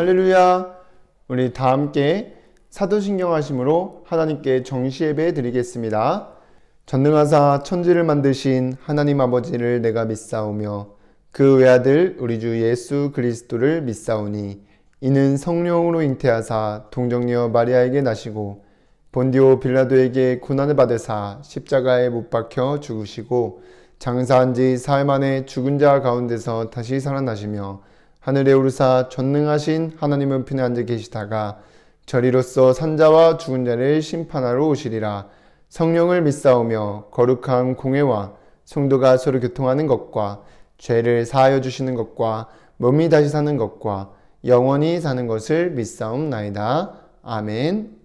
할렐루야. 우리 다 함께 사도신경 하심으로 하나님께 정시예배 드리겠습니다. 전능하사 천지를 만드신 하나님 아버지를 내가 믿사오며 그 외아들 우리 주 예수 그리스도를 믿사오니 이는 성령으로 잉태하사 동정녀 마리아에게 나시고 본디오 빌라도에게 고난을 받으사 십자가에 못 박혀 죽으시고 장사한 지 사흘 만에 죽은 자 가운데서 다시 살아나시며 하늘에 오르사 전능하신 하나님은 편에 앉아 계시다가 저리로서 산자와 죽은 자를 심판하러 오시리라. 성령을 믿사오며 거룩한 공회와 성도가 서로 교통하는 것과 죄를 사하여 주시는 것과 몸이 다시 사는 것과 영원히 사는 것을 믿사옵나이다. 아멘.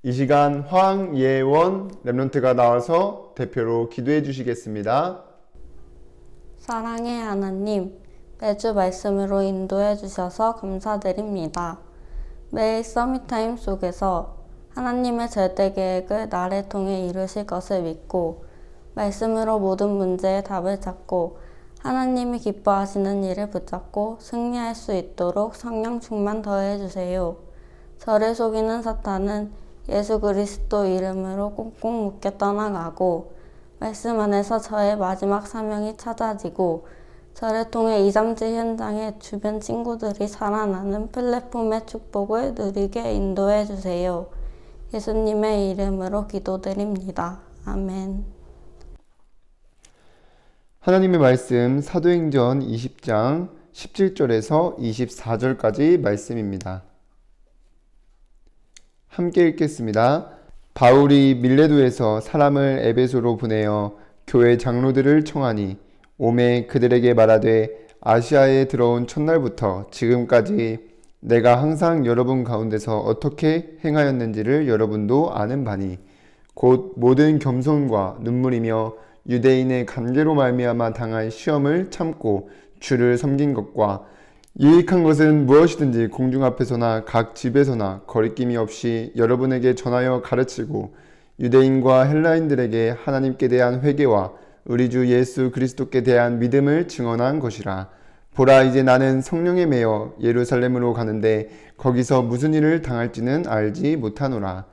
이 시간 황예원 랩런트가 나와서 대표로 기도해 주시겠습니다. 사랑의 하나님, 매주 말씀으로 인도해 주셔서 감사드립니다. 매일 서밋타임 속에서 하나님의 절대 계획을 나를 통해 이루실 것을 믿고 말씀으로 모든 문제의 답을 찾고 하나님이 기뻐하시는 일을 붙잡고 승리할 수 있도록 성령 충만 더해 주세요. 저를 속이는 사탄은 예수 그리스도 이름으로 꽁꽁 묶여 떠나가고 말씀 안에서 저의 마지막 사명이 찾아지고 저를 통해 237 현장에 주변 친구들이 살아나는 플랫폼의 축복을 누리게 인도해 주세요. 예수님의 이름으로 기도드립니다. 아멘. 하나님의 말씀 사도행전 20장 17절에서 24절까지 말씀입니다. 함께 읽겠습니다. 바울이 밀레도에서 사람을 에베소로 보내어 교회 장로들을 청하니 오매 그들에게 말하되 아시아에 들어온 첫날부터 지금까지 내가 항상 여러분 가운데서 어떻게 행하였는지를 여러분도 아는 바니 곧 모든 겸손과 눈물이며 유대인의 관계로 말미암아 당할 시험을 참고 주를 섬긴 것과 유익한 것은 무엇이든지 공중 앞에서나 각 집에서나 거리낌이 없이 여러분에게 전하여 가르치고 유대인과 헬라인들에게 하나님께 대한 회개와 우리 주 예수 그리스도께 대한 믿음을 증언한 것이라. 보라, 이제 나는 성령에 매여 예루살렘으로 가는데 거기서 무슨 일을 당할지는 알지 못하노라.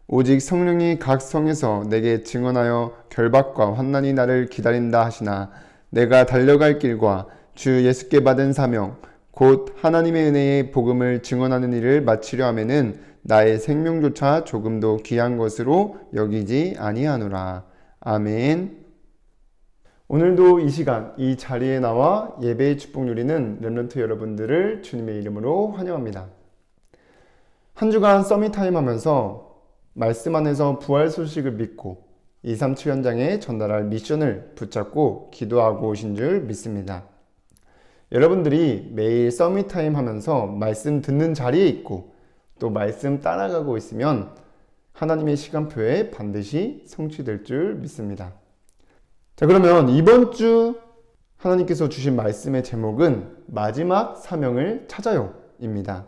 오직 성령이 각 성에서 내게 증언하여 결박과 환난이 나를 기다린다 하시나 내가 달려갈 길과 주 예수께 받은 사명 곧 하나님의 은혜의 복음을 증언하는 일을 마치려 하면은 나의 생명조차 조금도 귀한 것으로 여기지 아니하노라. 아멘. 오늘도 이 시간 이 자리에 나와 예배의 축복 누리는 렘넌트 여러분들을 주님의 이름으로 환영합니다. 한 주간 서밋타임 하면서 말씀 안에서 부활 소식을 믿고 237 현장에 전달할 미션을 붙잡고 기도하고 오신 줄 믿습니다. 여러분들이 매일 서밋타임 하면서 말씀 듣는 자리에 있고 또 말씀 따라가고 있으면 하나님의 시간표에 반드시 성취될 줄 믿습니다. 자, 그러면 이번 주 하나님께서 주신 말씀의 제목은 마지막 사명을 찾아요 입니다.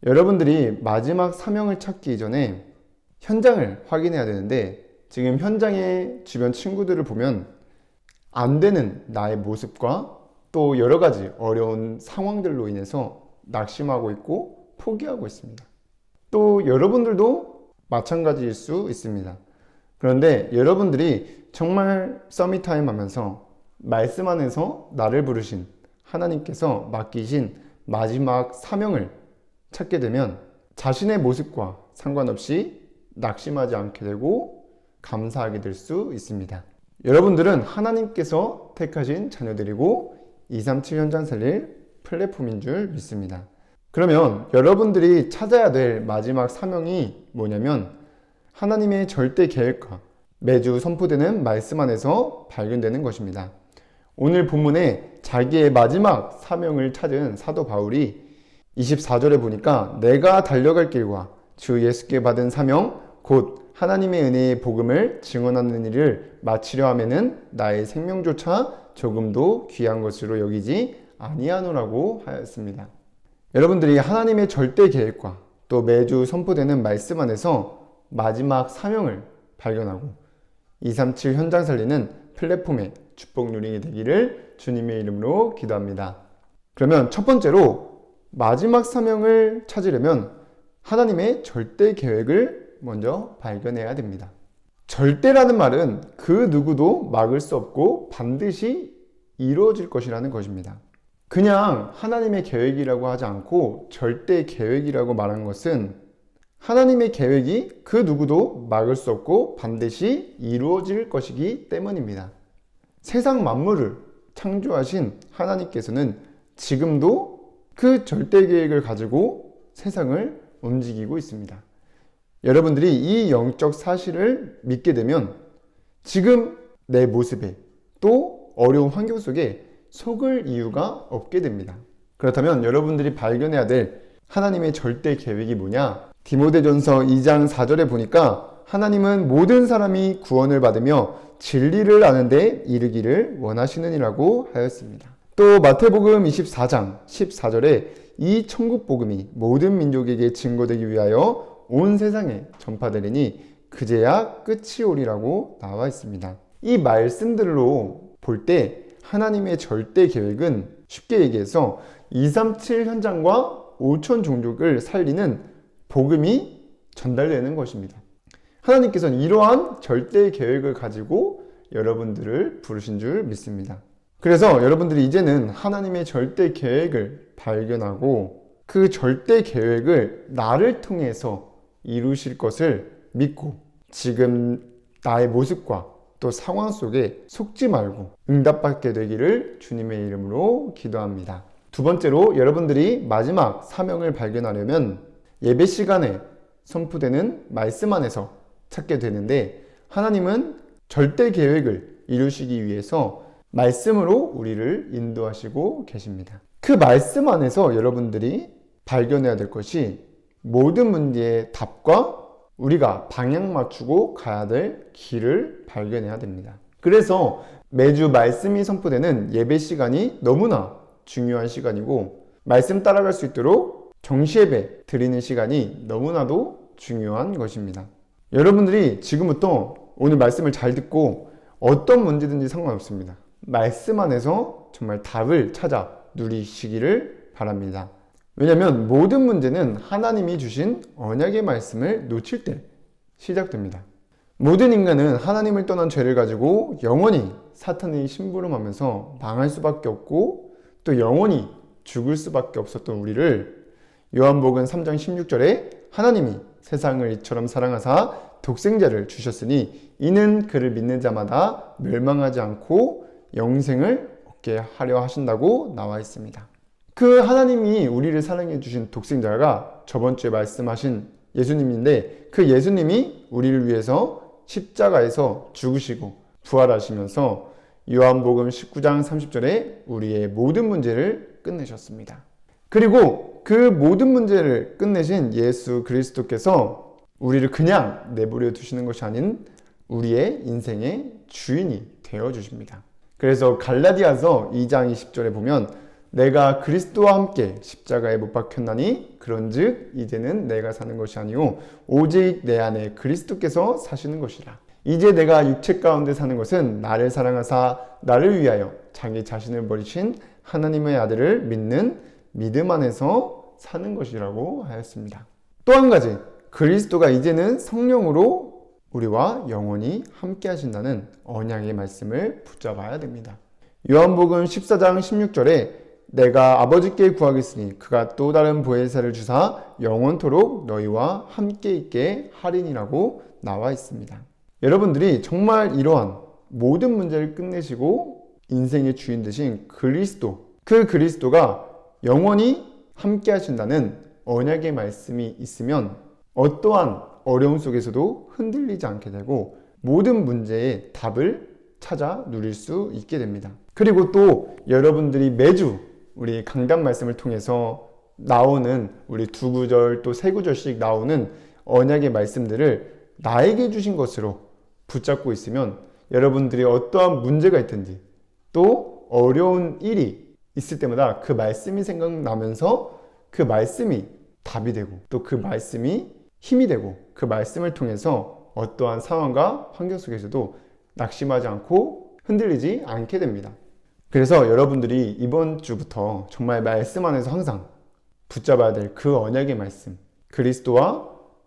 여러분들이 마지막 사명을 찾기 이전에 현장을 확인해야 되는데 지금 현장의 주변 친구들을 보면 안 되는 나의 모습과 또 여러 가지 어려운 상황들로 인해서 낙심하고 있고 포기하고 있습니다. 또 여러분들도 마찬가지일 수 있습니다. 그런데 여러분들이 정말 서밋타임 하면서 말씀 안에서 나를 부르신 하나님께서 맡기신 마지막 사명을 찾게 되면 자신의 모습과 상관없이 낙심하지 않게 되고 감사하게 될 수 있습니다. 여러분들은 하나님께서 택하신 자녀들이고 237 현장 살릴 플랫폼인 줄 믿습니다. 그러면 여러분들이 찾아야 될 마지막 사명이 뭐냐면 하나님의 절대 계획과 매주 선포되는 말씀 안에서 발견되는 것입니다. 오늘 본문에 자기의 마지막 사명을 찾은 사도 바울이 24절에 보니까 내가 달려갈 길과 주 예수께 받은 사명 곧 하나님의 은혜의 복음을 증언하는 일을 마치려 하면은 나의 생명조차 조금도 귀한 것으로 여기지 아니하노라고 하였습니다. 여러분들이 하나님의 절대 계획과 또 매주 선포되는 말씀 안에서 마지막 사명을 발견하고 237 현장 살리는 플랫폼의 축복 누리게 되기를 주님의 이름으로 기도합니다. 그러면 첫 번째로 마지막 사명을 찾으려면 하나님의 절대 계획을 먼저 발견해야 됩니다. 절대라는 말은 그 누구도 막을 수 없고 반드시 이루어질 것이라는 것입니다. 그냥 하나님의 계획이라고 하지 않고 절대 계획이라고 말한 것은 하나님의 계획이 그 누구도 막을 수 없고 반드시 이루어질 것이기 때문입니다. 세상 만물을 창조하신 하나님께서는 지금도 그 절대 계획을 가지고 세상을 움직이고 있습니다. 여러분들이 이 영적 사실을 믿게 되면 지금 내 모습에 또 어려운 환경 속에 속을 이유가 없게 됩니다. 그렇다면 여러분들이 발견해야 될 하나님의 절대 계획이 뭐냐? 디모데전서 2장 4절에 보니까 하나님은 모든 사람이 구원을 받으며 진리를 아는 데 이르기를 원하시느니라고 하였습니다. 또 마태복음 24장 14절에 이 천국 복음이 모든 민족에게 증거되기 위하여 온 세상에 전파되리니 그제야 끝이 오리라고 나와 있습니다. 이 말씀들로 볼 때 하나님의 절대 계획은 쉽게 얘기해서 237 현장과 5천 종족을 살리는 복음이 전달되는 것입니다. 하나님께서는 이러한 절대 계획을 가지고 여러분들을 부르신 줄 믿습니다. 그래서 여러분들이 이제는 하나님의 절대 계획을 발견하고 그 절대 계획을 나를 통해서 이루실 것을 믿고 지금 나의 모습과 또 상황 속에 속지 말고 응답받게 되기를 주님의 이름으로 기도합니다. 두 번째로 여러분들이 마지막 사명을 발견하려면 예배 시간에 선포되는 말씀 안에서 찾게 되는데 하나님은 절대 계획을 이루시기 위해서 말씀으로 우리를 인도하시고 계십니다. 그 말씀 안에서 여러분들이 발견해야 될 것이 모든 문제의 답과 우리가 방향 맞추고 가야 될 길을 발견해야 됩니다. 그래서 매주 말씀이 선포되는 예배 시간이 너무나 중요한 시간이고 말씀 따라갈 수 있도록 정시예배 드리는 시간이 너무나도 중요한 것입니다. 여러분들이 지금부터 오늘 말씀을 잘 듣고 어떤 문제든지 상관없습니다. 말씀 안에서 정말 답을 찾아 누리시기를 바랍니다. 왜냐하면 모든 문제는 하나님이 주신 언약의 말씀을 놓칠 때 시작됩니다. 모든 인간은 하나님을 떠난 죄를 가지고 영원히 사탄의 심부름하면서 망할 수밖에 없고 또 영원히 죽을 수밖에 없었던 우리를 요한복음 3장 16절에 하나님이 세상을 이처럼 사랑하사 독생자를 주셨으니 이는 그를 믿는 자마다 멸망하지 않고 영생을 얻게 하려 하신다고 나와 있습니다. 그 하나님이 우리를 사랑해 주신 독생자가 저번 주에 말씀하신 예수님인데 그 예수님이 우리를 위해서 십자가에서 죽으시고 부활하시면서 요한복음 19장 30절에 우리의 모든 문제를 끝내셨습니다. 그리고 그 모든 문제를 끝내신 예수 그리스도께서 우리를 그냥 내버려 두시는 것이 아닌 우리의 인생의 주인이 되어 주십니다. 그래서 갈라디아서 2장 20절에 보면 내가 그리스도와 함께 십자가에 못 박혔나니 그런즉 이제는 내가 사는 것이 아니요 오직 내 안에 그리스도께서 사시는 것이라. 이제 내가 육체 가운데 사는 것은 나를 사랑하사 나를 위하여 자기 자신을 버리신 하나님의 아들을 믿는 믿음 안에서 사는 것이라고 하였습니다. 또 한 가지, 그리스도가 이제는 성령으로 우리와 영원히 함께 하신다는 언약의 말씀을 붙잡아야 됩니다. 요한복음 14장 16절에 내가 아버지께 구하겠으니 그가 또 다른 보혜사를 주사 영원토록 너희와 함께 있게 하리니라고 나와 있습니다. 여러분들이 정말 이러한 모든 문제를 끝내시고 인생의 주인 되신 그리스도, 그 그리스도가 영원히 함께 하신다는 언약의 말씀이 있으면 어떠한 어려움 속에서도 흔들리지 않게 되고 모든 문제의 답을 찾아 누릴 수 있게 됩니다. 그리고 또 여러분들이 매주 우리 강단 말씀을 통해서 나오는 우리 2구절 또 3구절씩 나오는 언약의 말씀들을 나에게 주신 것으로 붙잡고 있으면 여러분들이 어떠한 문제가 있든지 또 어려운 일이 있을 때마다 그 말씀이 생각나면서 그 말씀이 답이 되고 또 그 말씀이 힘이 되고 그 말씀을 통해서 어떠한 상황과 환경 속에서도 낙심하지 않고 흔들리지 않게 됩니다. 그래서 여러분들이 이번 주부터 정말 말씀 안에서 항상 붙잡아야 될 그 언약의 말씀,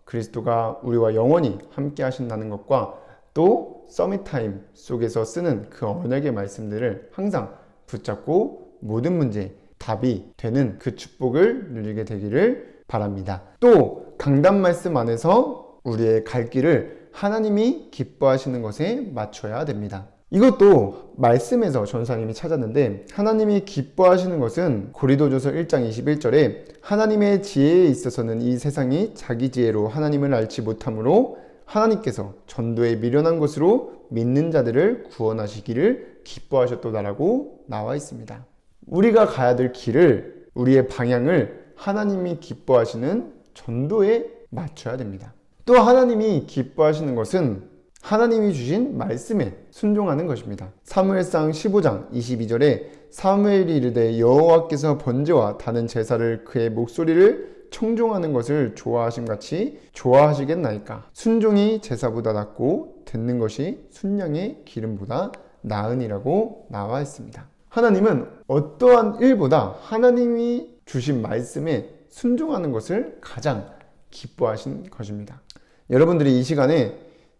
그리스도가 우리와 영원히 함께 하신다는 것과 또 서밋타임 속에서 쓰는 그 언약의 말씀들을 항상 붙잡고 모든 문제에 답이 되는 그 축복을 누리게 되기를 바랍니다. 또 강단 말씀 안에서 우리의 갈 길을 하나님이 기뻐하시는 것에 맞춰야 됩니다. 이것도 말씀에서 전사님이 찾았는데 하나님이 기뻐하시는 것은 고린도전서 1장 21절에 하나님의 지혜에 있어서는 이 세상이 자기 지혜로 하나님을 알지 못하므로 하나님께서 전도에 미련한 것으로 믿는 자들을 구원하시기를 기뻐하셨도다라고 나와 있습니다. 우리가 가야 될 길을 우리의 방향을 하나님이 기뻐하시는 전도에 맞춰야 됩니다. 또 하나님이 기뻐하시는 것은 하나님이 주신 말씀에 순종하는 것입니다. 사무엘상 15장 22절에 사무엘이 이르되 여호와께서 번제와 다는 제사를 그의 목소리를 청종하는 것을 좋아하심같이 좋아하시겠나이까. 순종이 제사보다 낫고 듣는 것이 순양의 기름보다 나으니라고 나와 있습니다. 하나님은 어떠한 일보다 하나님이 주신 말씀에 순종하는 것을 가장 기뻐하신 것입니다. 여러분들이 이 시간에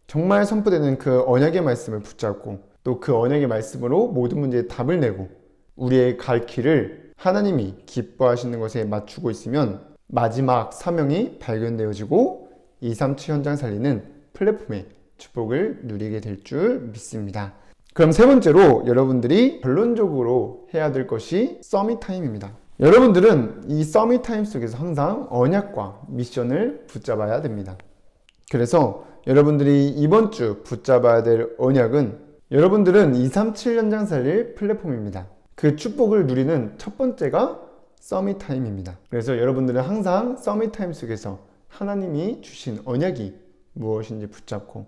정말 선포되는 그 언약의 말씀을 붙잡고 또 그 언약의 말씀으로 모든 문제에 답을 내고 우리의 갈 길을 하나님이 기뻐하시는 것에 맞추고 있으면 마지막 사명이 발견되어지고 237 현장 살리는 플랫폼의 축복을 누리게 될 줄 믿습니다. 그럼 세 번째로 여러분들이 결론적으로 해야 될 것이 서밋타임입니다. 여러분들은 이 서밋타임 속에서 항상 언약과 미션을 붙잡아야 됩니다. 그래서 여러분들이 이번 주 붙잡아야 될 언약은 여러분들은 237 현장 살릴 플랫폼입니다. 그 축복을 누리는 첫 번째가 서밋타임입니다. 그래서 여러분들은 항상 서밋타임 속에서 하나님이 주신 언약이 무엇인지 붙잡고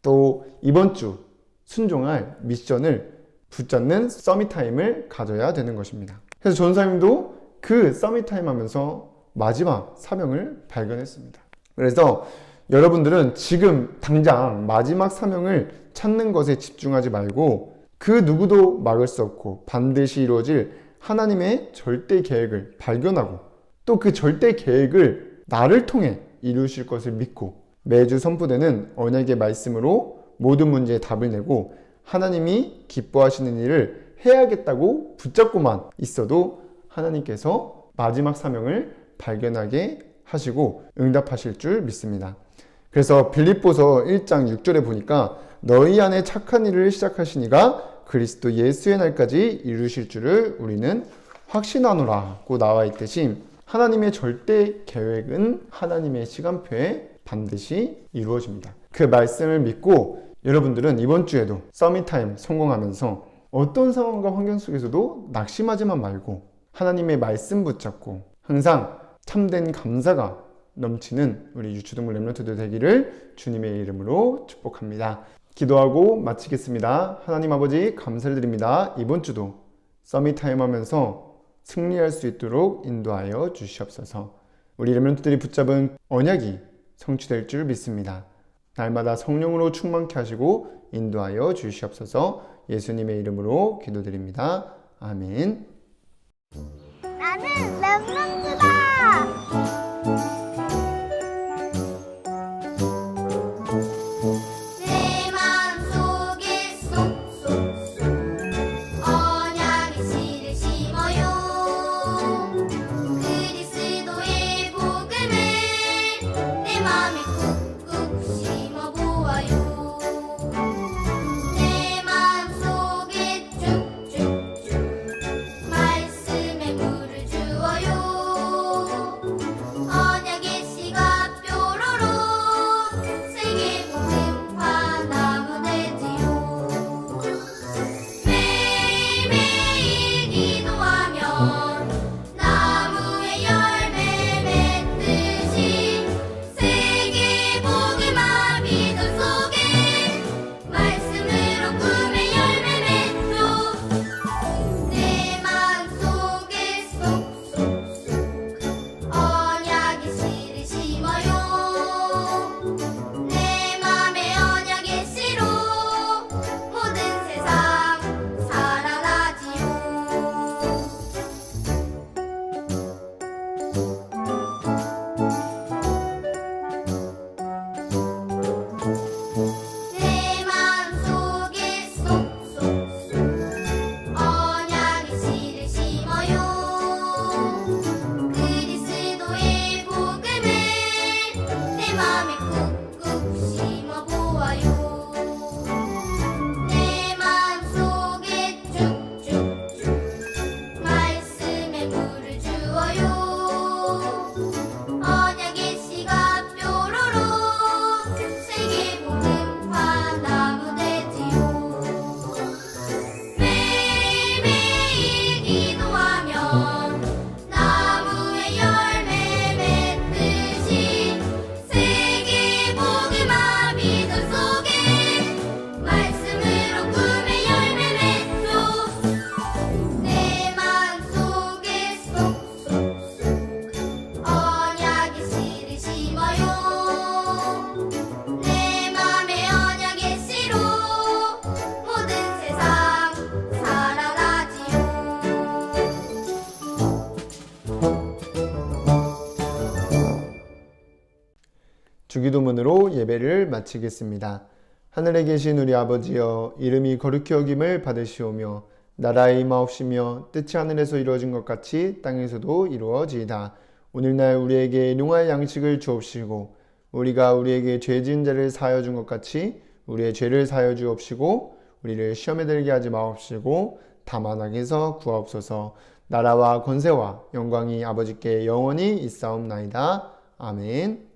또 이번 주 순종할 미션을 붙잡는 서밋타임을 가져야 되는 것입니다. 그래서 전사님도 그 서밋타임 하면서 마지막 사명을 발견했습니다. 그래서 여러분들은 지금 당장 마지막 사명을 찾는 것에 집중하지 말고 그 누구도 막을 수 없고 반드시 이루어질 하나님의 절대 계획을 발견하고 또 그 절대 계획을 나를 통해 이루실 것을 믿고 매주 선포되는 언약의 말씀으로 모든 문제의 답을 내고 하나님이 기뻐하시는 일을 해야겠다고 붙잡고만 있어도 하나님께서 마지막 사명을 발견하게 하시고 응답하실 줄 믿습니다. 그래서 빌립보서 1장 6절에 보니까 너희 안에 착한 일을 시작하시니가 그리스도 예수의 날까지 이루실 줄을 우리는 확신하노라고 나와 있듯이 하나님의 절대 계획은 하나님의 시간표에 반드시 이루어집니다. 그 말씀을 믿고 여러분들은 이번 주에도 서밋타임 성공하면서 어떤 상황과 환경 속에서도 낙심하지만 말고 하나님의 말씀 붙잡고 항상 참된 감사가 넘치는 우리 유초동물 렘넌트들 되기를 주님의 이름으로 축복합니다. 기도하고 마치겠습니다. 하나님 아버지 감사를 드립니다. 이번 주도 서밋타임 하면서 승리할 수 있도록 인도하여 주시옵소서. 우리 렘넌트들이 붙잡은 언약이 성취될 줄 믿습니다. 날마다 성령으로 충만케 하시고 인도하여 주시옵소서. 예수님의 이름으로 기도드립니다. 아멘. 나는 랩런트다. 내 마음속에 쏙쏙쏙 언약의 씨를 심어요. 그리스도의 복음을 내 마음에 꾹꾹 심어보아요. 내 마음속에 쭉쭉쭉 말씀의 물을 주어요. 언약의 씨가 뾰로로 세계 복음화 나무 되지요. 매일매일 기도하면 나무의 열매 맺듯이 세계 복음화 믿음 속에 말씀으로 꿈의 열매 맺죠. 내 마음속에 쏙쏙쏙 언약의 씨를 심어요. 내 맘에 언약의 씨로 모든 세상 살아나지요. 내 마음속에 쏙쏙쏙 언약의 씨를 심어요. 그리스도의 복음을 내 맘에 꾹꾹 심어보아요. 내 마음속에 쭉쭉쭉 말씀의 물을 주어요. 언약의 씨가 뾰로로 세계 복음화 나무 되지요. 매일매일 기도하면 나무의 열매 맺듯이 세계 복음화 믿음 속에 말씀으로 꿈의 열매 맺죠. 내 마음속에 쏙쏙쏙 언약의 씨를 심어요. 내 맘에 언약의 씨로 모든 세상 살아나지요. 주기도문으로 예배를 마치겠습니다. 하늘에 계신 우리 아버지여, 이름이 거룩히 여김을 받으시오며 나라의 임하옵시며 뜻이 하늘에서 이루어진 것 같이 땅에서도 이루어지이다. 오늘날 우리에게 일용할 양식을 주옵시고 우리가 우리에게 죄 지은 자를 사하여 준 것 같이 우리의 죄를 사하여 주옵시고 우리를 시험에 들게 하지 마옵시고 다만 악에서 구하옵소서. 나라와 권세와 영광이 아버지께 영원히 있사옵나이다. 아멘.